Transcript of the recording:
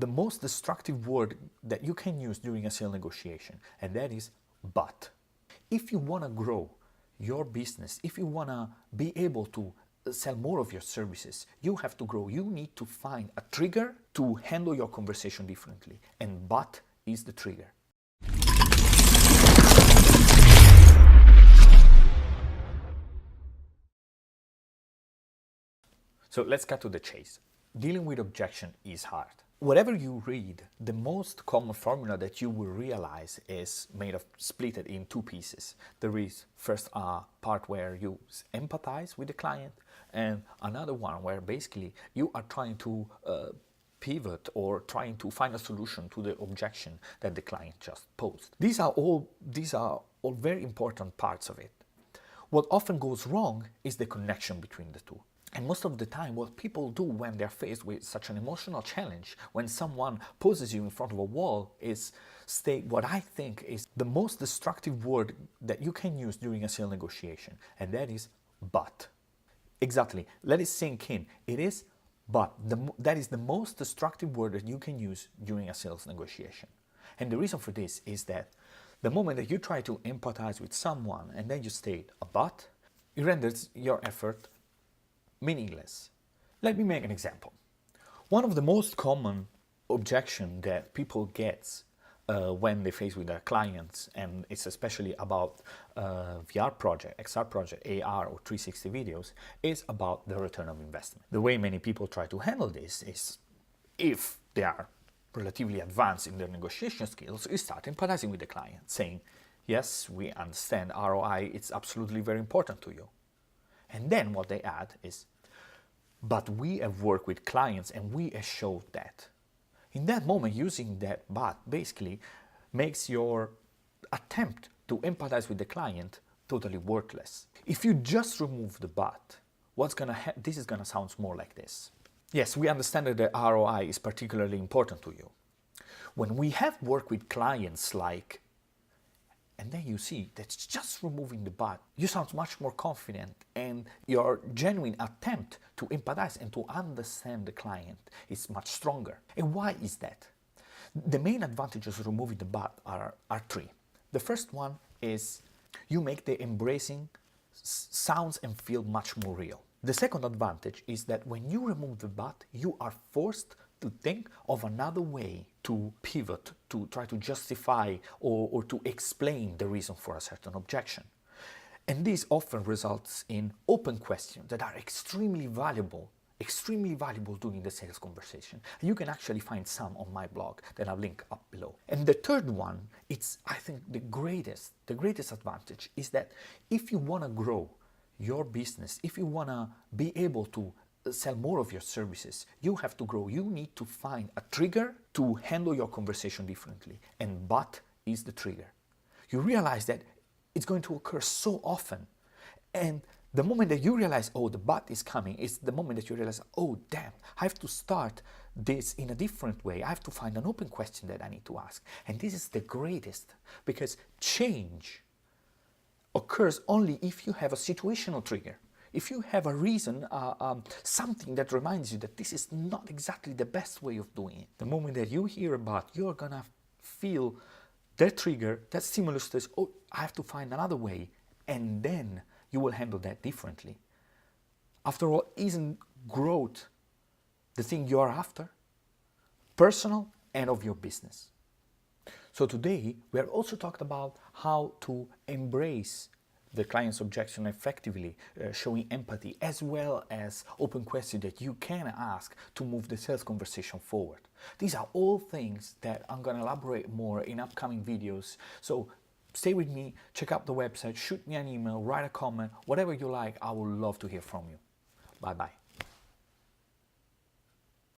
the most destructive word that you can use during a sale negotiation, and that is but. If you want to grow your business, if you want to be able to sell more of your services, you have to grow. You need to find a trigger to handle your conversation differently, and but is the trigger. So let's cut to the chase. Dealing with objection is hard. Whatever you read, the most common formula that you will realize is made of split it in two pieces. There is first a part where you empathize with the client, and another one where basically you are trying to pivot or trying to find a solution to the objection that the client just posed. These are all very important parts of it. What often goes wrong is the connection between the two. And most of the time, what people do when they're faced with such an emotional challenge, when someone poses you in front of a wall, is state what I think is the most destructive word that you can use during a sale negotiation, and that is but. Exactly. Let it sink in. It is but. That is the most destructive word that you can use during a sales negotiation. And the reason for this is that the moment that you try to empathize with someone and then you state a but, it renders your effort meaningless. Let me make an example. One of the most common objections that people get when they face with their clients, and it's especially about VR project, XR project, AR or 360 videos, is about the return of investment. The way many people try to handle this is, if they are relatively advanced in their negotiation skills, is start empathizing with the client, saying, yes, we understand ROI, it's absolutely very important to you. And then what they add is, but we have worked with clients and we have showed that. In that moment, using that but basically makes your attempt to empathize with the client totally worthless. If you just remove the but, this is gonna sound more like this. Yes, we understand that the ROI is particularly important to you. When we have worked with clients like, and then you see that just removing the but, you sound much more confident, and your genuine attempt to empathize and to understand the client is much stronger. And why is that? The main advantages of removing the but are three. The first one is you make the embracing sounds and feel much more real. The second advantage is that when you remove the but, you are forced to think of another way to pivot, to try to justify or to explain the reason for a certain objection. And this often results in open questions that are extremely valuable during the sales conversation. And you can actually find some on my blog that I'll link up below. And the third one, it's, I think, the greatest advantage is that if you want to grow your business, if you want to be able to sell more of your services, you have to grow. You need to find a trigger to handle your conversation differently, and but is the trigger. You realize that it's going to occur so often, and the moment that you realize, oh, the but is coming, is the moment that you realize, oh damn, I have to start this in a different way. I have to find an open question that I need to ask. And this is the greatest, because change occurs only if you have a situational trigger. If you have a reason, something that reminds you that this is not exactly the best way of doing it. The moment that you hear about, you're gonna feel that trigger, that stimulus says, oh, I have to find another way, and then you will handle that differently. After all, isn't growth the thing you're after? Personal and of your business. So today, we are also talked about how to embrace the client's objection effectively, showing empathy, as well as open questions that you can ask to move the sales conversation forward. These are all things that I'm going to elaborate more in upcoming videos. So stay with me, check out the website, shoot me an email, write a comment, whatever you like. I would love to hear from you. Bye-bye.